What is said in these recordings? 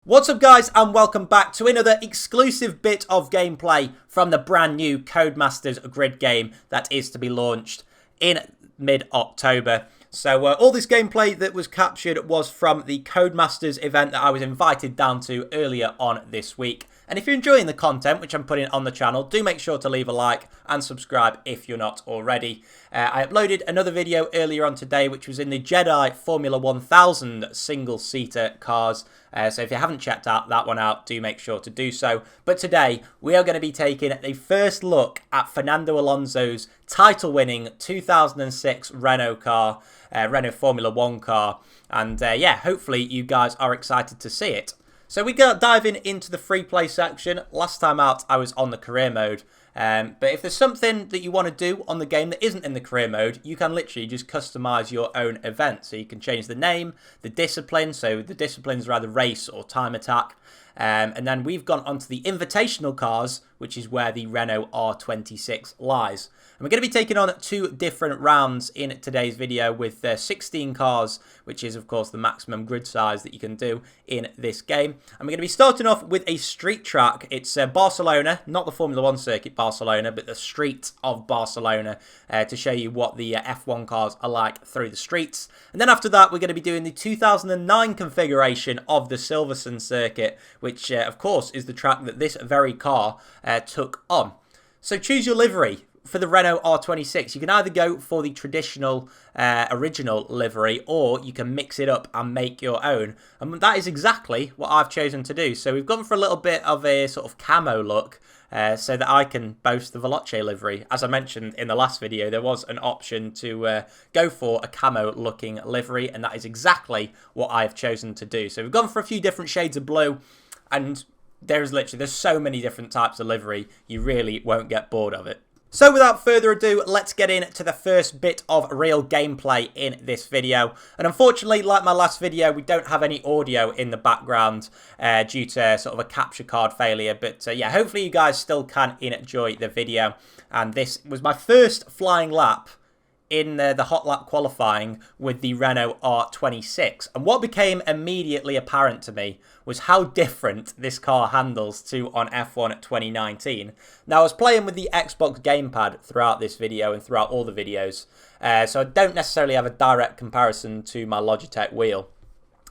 What's up guys, and welcome back to another exclusive bit of gameplay from the brand new Codemasters grid game that is to be launched in mid-October. So all this gameplay that was captured was from the Codemasters event that I was invited down to earlier on this week. And if you're enjoying the content which I'm putting on the channel, do make sure to leave a like and subscribe if you're not already. I uploaded another video earlier on today which was in the Jedi Formula 1000 single-seater cars. So if you haven't checked that one out, do make sure to do so. But today, we are going to be taking a first look at Fernando Alonso's title-winning 2006 Renault car, Renault Formula 1 car. And yeah, hopefully you guys are excited to see it. So we go diving into the free play section. Last time out, I was on the career mode. But if there's something that you want to do on the game that isn't in the career mode, you can literally just customize your own event. So you can change the name, the discipline. So the disciplines are either race or time attack. And then we've gone onto the invitational cars, which is where the Renault R26 lies. And we're going to be taking on 2 different rounds in today's video with 16 cars, which is, of course, the maximum grid size that you can do in this game. And we're going to be starting off with a street track. It's Barcelona, not the Formula 1 circuit Barcelona, but the street of Barcelona to show you what the F1 cars are like through the streets. And then after that, we're going to be doing the 2009 configuration of the Silverstone circuit, which, of course, is the track that this very car took on. So choose your livery. For the Renault R26, you can either go for the traditional original livery, or you can mix it up and make your own. And that is exactly what I've chosen to do. So we've gone for a little bit of a sort of camo look so that I can boast the Veloce livery. As I mentioned in the last video, there was an option to go for a camo looking livery, and that is exactly what I've chosen to do. So we've gone for a few different shades of blue, and there's so many different types of livery, you really won't get bored of it. So without further ado, let's get into the first bit of real gameplay in this video. And unfortunately, like my last video, we don't have any audio in the background due to sort of a capture card failure. But yeah, hopefully you guys still can enjoy the video. And this was my first flying lap in the hot lap qualifying with the Renault R26. And what became immediately apparent to me was how different this car handles to on F1 2019. Now, I was playing with the Xbox gamepad throughout this video and throughout all the videos, so I don't necessarily have a direct comparison to my Logitech wheel.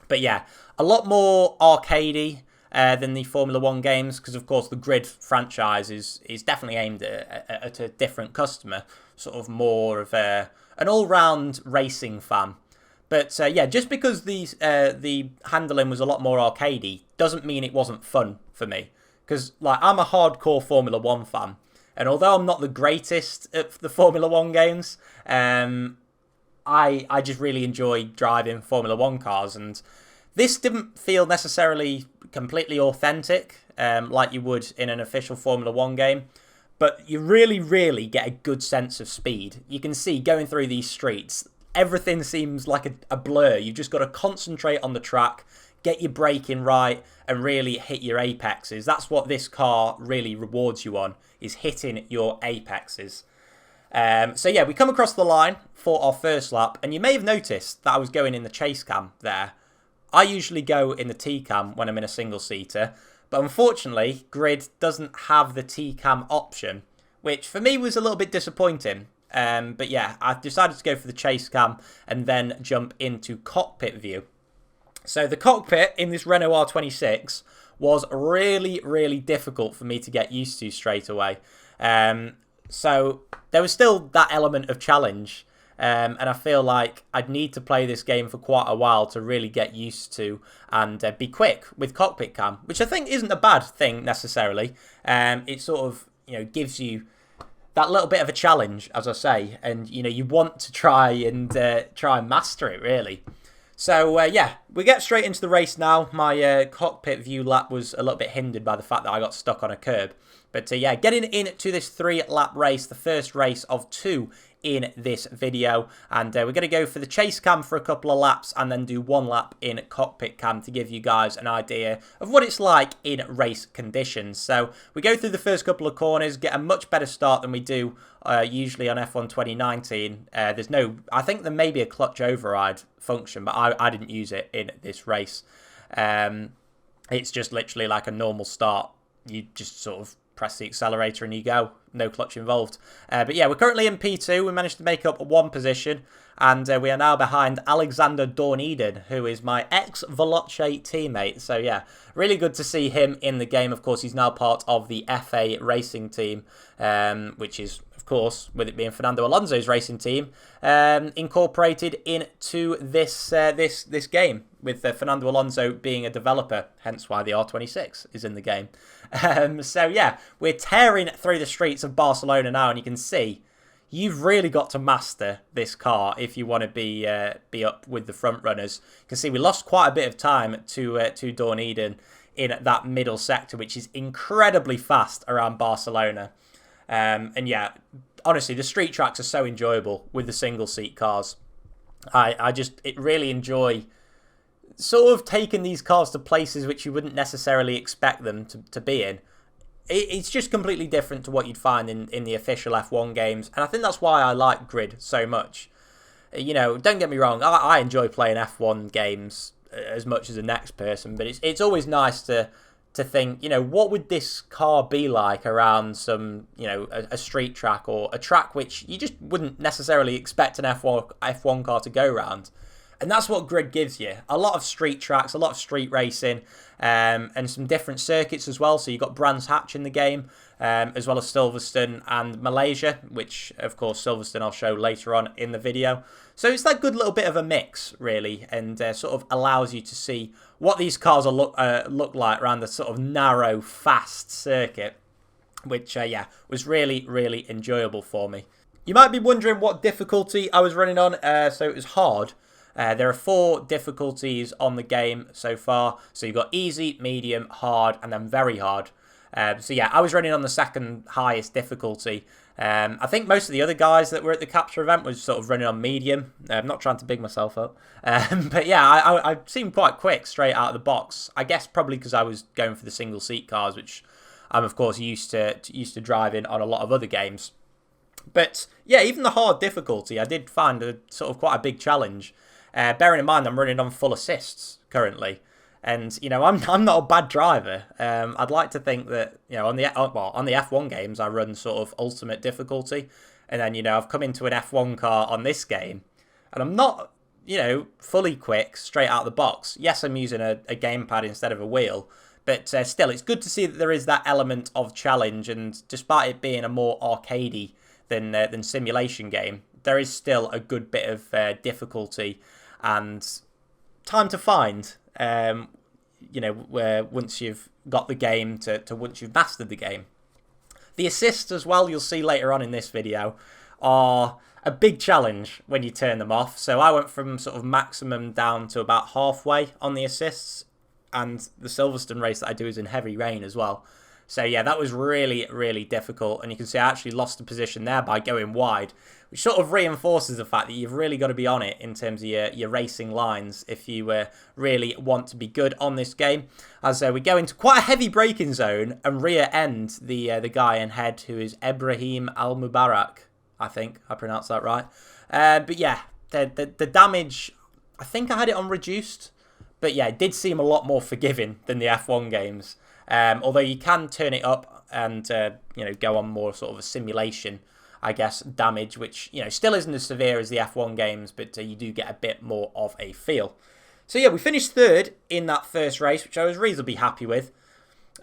But yeah, a lot more arcadey than the Formula 1 games, because of course the grid franchise is definitely aimed at a different customer, sort of more of an all-round racing fan. But yeah, just because the handling was a lot more arcadey doesn't mean it wasn't fun for me. Because like, I'm a hardcore Formula 1 fan, and although I'm not the greatest at the Formula 1 games, I just really enjoy driving Formula 1 cars, and this didn't feel necessarily completely authentic like you would in an official Formula 1 game. But you really get a good sense of speed. You can see going through these streets, everything seems like a blur. You've just got to concentrate on the track, get your braking right, and really hit your apexes. That's what this car really rewards you on, is hitting your apexes. So yeah, we come across the line for our first lap, and you may have noticed that I was going in the chase cam there. I usually go in the T cam when I'm in a single-seater, but unfortunately, Grid doesn't have the T-Cam option, which for me was a little bit disappointing. But yeah, I decided to go for the chase cam and then jump into cockpit view. So the cockpit in this Renault R26 was really difficult for me to get used to straight away. So there was still that element of challenge. And I feel like I'd need to play this game for quite a while to really get used to and be quick with cockpit cam, which I think isn't a bad thing necessarily. It sort of, gives you that little bit of a challenge, as I say, and you want to try and master it really. So yeah, we get straight into the race now. My cockpit view lap was a little bit hindered by the fact that I got stuck on a curb. But yeah, getting into this 3-lap race, the first race of 2 in this video, and we're going to go for the chase cam for a couple of laps and then do 1 lap in cockpit cam to give you guys an idea of what it's like in race conditions. So we go through the first couple of corners, get a much better start than we do usually on F1 2019. I think there may be a clutch override function, but I didn't use it in this race. It's just literally like a normal start. You just sort of press the accelerator and you go. No clutch involved. But yeah, we're currently in P2. We managed to make up one position. And we are now behind Alexander Dorneden, who is my ex-Veloce teammate. So yeah, really good to see him in the game. Of course, he's now part of the FA racing team, which is, of course, with it being Fernando Alonso's racing team, incorporated into this game, with Fernando Alonso being a developer, hence why the R26 is in the game. So yeah, we're tearing through the streets of Barcelona now, and you can see you've really got to master this car if you want to be up with the front runners. You can see we lost quite a bit of time to Dorneden in that middle sector, which is incredibly fast around Barcelona. And yeah, honestly, the street tracks are so enjoyable with the single seat cars. I really enjoy sort of taking these cars to places which you wouldn't necessarily expect them to be in. It's just completely different to what you'd find in the official F1 games. And I think that's why I like Grid so much. You know, don't get me wrong, I enjoy playing F1 games as much as the next person. But it's always nice to think, you know, what would this car be like around some, you know, a street track or a track which you just wouldn't necessarily expect an F1 car to go around. And that's what Grid gives you. A lot of street tracks, a lot of street racing, and some different circuits as well. So you've got Brands Hatch in the game, as well as Silverstone and Malaysia, which, of course, Silverstone I'll show later on in the video. So it's that good little bit of a mix, really, and sort of allows you to see what these cars will look like around the sort of narrow, fast circuit, which, yeah, was really, really enjoyable for me. You might be wondering what difficulty I was running on. So it was hard. There are 4 difficulties on the game so far. So you've got easy, medium, hard, and then very hard. So yeah, I was running on the second highest difficulty. I think most of the other guys that were at the capture event was sort of running on medium. I'm not trying to big myself up. But yeah, I seemed quite quick straight out of the box. I guess probably because I was going for the single seat cars, which I'm of course used to driving on a lot of other games. But yeah, even the hard difficulty, I did find a sort of quite a big challenge. Bearing in mind I'm running on full assists currently, and you know I'm not a bad driver. I'd like to think that, you know, on the F1 games I run sort of ultimate difficulty, and then, you know, I've come into an F1 car on this game, and I'm not, you know, fully quick straight out of the box. Yes, I'm using a gamepad instead of a wheel, but still, it's good to see that there is that element of challenge, and despite it being a more arcadey than simulation game, there is still a good bit of difficulty and time to find, you know, where once you've got the game to once you've mastered the game. The assists as well, you'll see later on in this video, are a big challenge when you turn them off. So I went from sort of maximum down to about halfway on the assists, and the Silverstone race that I do is in heavy rain as well. So yeah, that was really, really difficult. And you can see I actually lost a position there by going wide, which sort of reinforces the fact that you've really got to be on it in terms of your racing lines if you really want to be good on this game. As we go into quite a heavy braking zone and rear end the guy in head, who is Ibrahim Al Mubarak. I think I pronounced that right. But yeah, the damage, I think I had it on reduced. But yeah, it did seem a lot more forgiving than the F1 games. Although you can turn it up and you know, go on more sort of a simulation, I guess, damage, which, you know, still isn't as severe as the F1 games, but you do get a bit more of a feel. So yeah, we finished third in that first race, which I was reasonably happy with.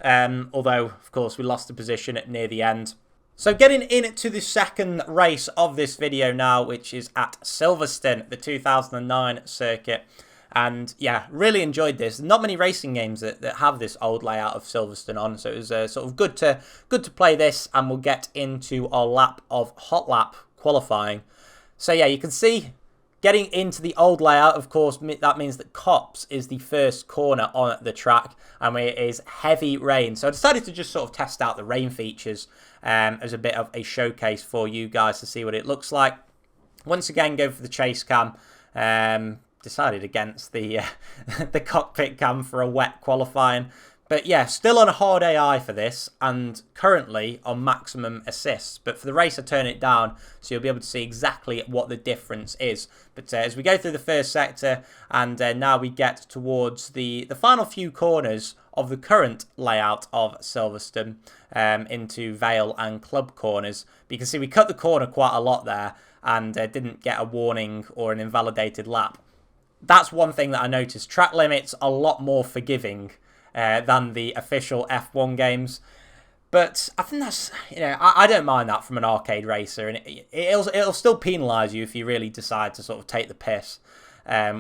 Although, of course, we lost the position at near the end. So getting into the second race of this video now, which is at Silverstone, the 2009 circuit. And yeah, really enjoyed this. Not many racing games that have this old layout of Silverstone on, so it was sort of good to play this. And we'll get into our lap of hot lap qualifying. So yeah, you can see getting into the old layout. Of course, that means that Copse is the first corner on the track, and it is heavy rain. So I decided to just sort of test out the rain features as a bit of a showcase for you guys to see what it looks like. Once again, go for the chase cam. Decided against the the cockpit cam for a wet qualifying. But yeah, still on a hard AI for this, and currently on maximum assists. But for the race, I turn it down, so you'll be able to see exactly what the difference is. But as we go through the first sector, and now we get towards the final few corners of the current layout of Silverstone into Vale and Club corners. But you can see we cut the corner quite a lot there and didn't get a warning or an invalidated lap. That's one thing that I noticed. Track limits a lot more forgiving than the official F1 games. But I think that's, I don't mind that from an arcade racer. And it'll still penalise you if you really decide to sort of take the piss,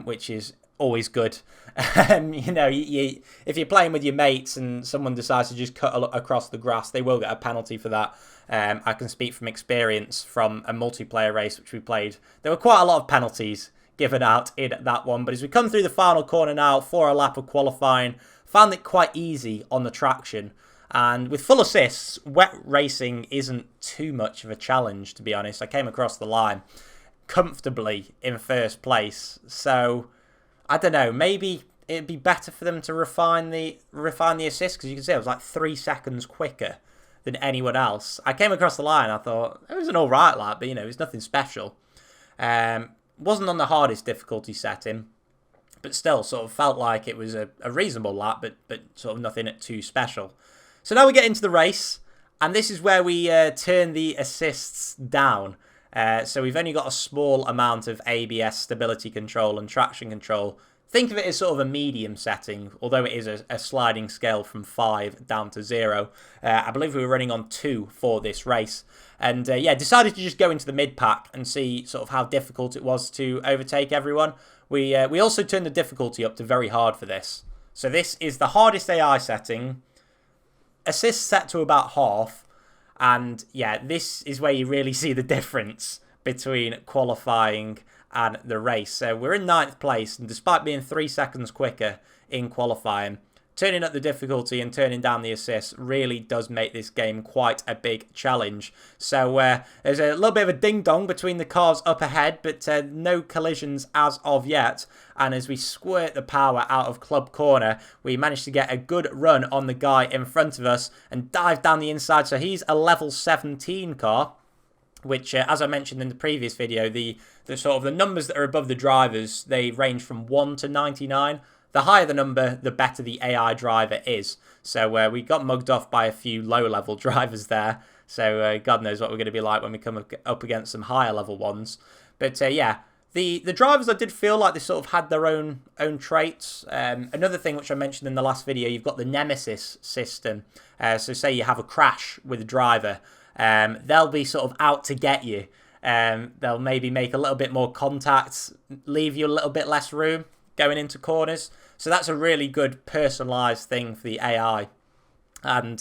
which is always good. If you're playing with your mates and someone decides to just cut across the grass, they will get a penalty for that. I can speak from experience from a multiplayer race which we played. There were quite a lot of penalties given out in that one. But as we come through the final corner now for a lap of qualifying, found it quite easy on the traction. And with full assists, wet racing isn't too much of a challenge, to be honest. I came across the line comfortably in first place. So, I don't know, maybe it'd be better for them to refine the assist, because you can see I was like 3 seconds quicker than anyone else. I came across the line, I thought, it was an alright lap, but, it was nothing special. Wasn't on the hardest difficulty setting, but still sort of felt like it was a reasonable lap, but sort of nothing too special. So now we get into the race, and this is where we turn the assists down. So we've only got a small amount of ABS stability control and traction control. Think of it as sort of a medium setting, although it is a sliding scale from 5 down to 0. I believe we were running on 2 for this race. And decided to just go into the mid-pack and see sort of how difficult it was to overtake everyone. We also turned the difficulty up to very hard for this. So this is the hardest AI setting. Assists set to about half, and this is where you really see the difference between qualifying and the race. So we're in 9th place, and despite being 3 seconds quicker in qualifying, turning up the difficulty and turning down the assists really does make this game quite a big challenge. So there's a little bit of a ding-dong between the cars up ahead, but no collisions as of yet. And as we squirt the power out of Club Corner, we managed to get a good run on the guy in front of us and dive down the inside. So he's a level 17 car, which, as I mentioned in the previous video, the sort of the numbers that are above the drivers, they range from 1 to 99. The higher the number, the better the AI driver is. So we got mugged off by a few low-level drivers there. So God knows what we're going to be like when we come up against some higher-level ones. But the drivers, I did feel like they sort of had their own traits. Another thing which I mentioned in the last video, you've got the Nemesis system. So say you have a crash with a driver, they'll be sort of out to get you. They'll maybe make a little bit more contact, leave you a little bit less room going into corners. So that's a really good personalised thing for the AI. And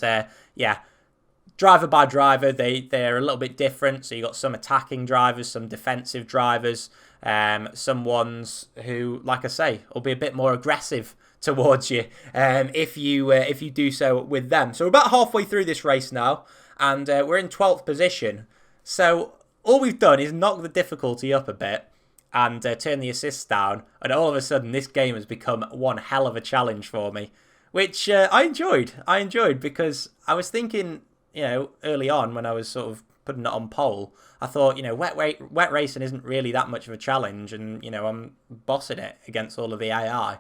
driver by driver, they're a little bit different. So you've got some attacking drivers, some defensive drivers, some ones who, like I say, will be a bit more aggressive towards you if you do so with them. So we're about halfway through this race now, and we're in 12th position. So all we've done is knock the difficulty up a bit and turn the assists down, and all of a sudden this game has become one hell of a challenge for me, which I enjoyed. I enjoyed because I was thinking, early on when I was sort of putting it on poll, I thought, wet racing isn't really that much of a challenge, and I'm bossing it against all of the AI.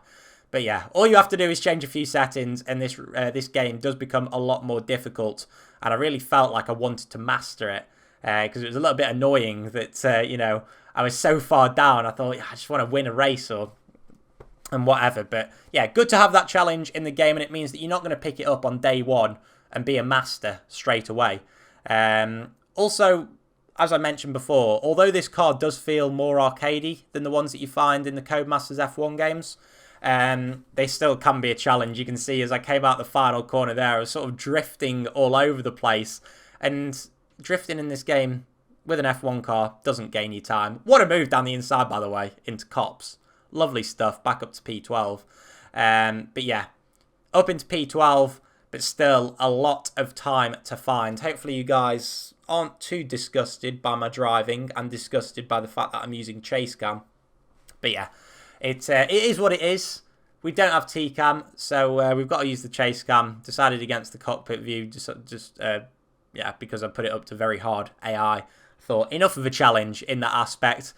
But yeah, all you have to do is change a few settings, and this game does become a lot more difficult. And I really felt like I wanted to master it because it was a little bit annoying that I was so far down. I thought, I just want to win a race and whatever. But yeah, good to have that challenge in the game, and it means that you're not going to pick it up on day one and be a master straight away. Also, as I mentioned before, although this car does feel more arcadey than the ones that you find in the Codemasters F1 games, they still can be a challenge. You can see as I came out the final corner there, I was sort of drifting all over the place. And drifting in this game with an F1 car doesn't gain you time. What a move down the inside, by the way, into Cops. Lovely stuff, back up to P12. But yeah, up into P12, but still a lot of time to find. Hopefully you guys aren't too disgusted by my driving and disgusted by the fact that I'm using chase cam. But yeah, it is what it is. We don't have T-cam, so we've got to use the chase cam. Decided against the cockpit view, because I put it up to very hard AI. Thought enough of a challenge in that aspect.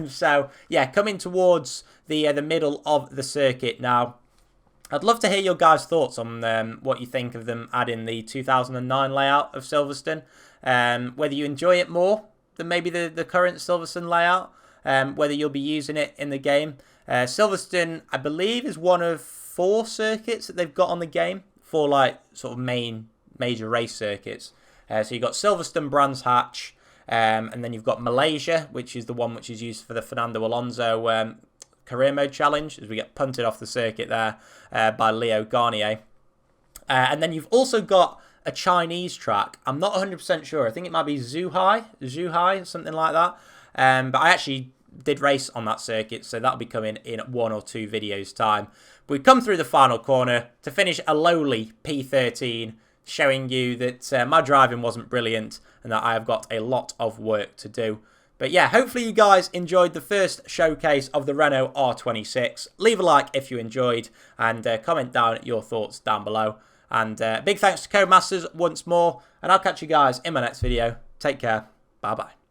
So yeah, coming towards the middle of the circuit now. I'd love to hear your guys' thoughts on what you think of them adding the 2009 layout of Silverstone. Whether you enjoy it more than maybe the current Silverstone layout. Whether you'll be using it in the game. Silverstone, I believe, is one of 4 circuits that they've got on the game. 4 like sort of major race circuits. So you've got Silverstone, Brands Hatch, and then you've got Malaysia, which is the one which is used for the Fernando Alonso career mode challenge, as we get punted off the circuit there by Leo Garnier. And then you've also got a Chinese track. I'm not 100% sure. I think it might be Zhuhai, something like that. But I actually did race on that circuit, so that'll be coming in 1 or 2 videos time. But we've come through the final corner to finish a lowly P13, showing you that my driving wasn't brilliant and that I have got a lot of work to do. But yeah, hopefully you guys enjoyed the first showcase of the Renault R26. Leave a like if you enjoyed, and comment down your thoughts down below. And big thanks to Codemasters once more, and I'll catch you guys in my next video. Take care. Bye-bye.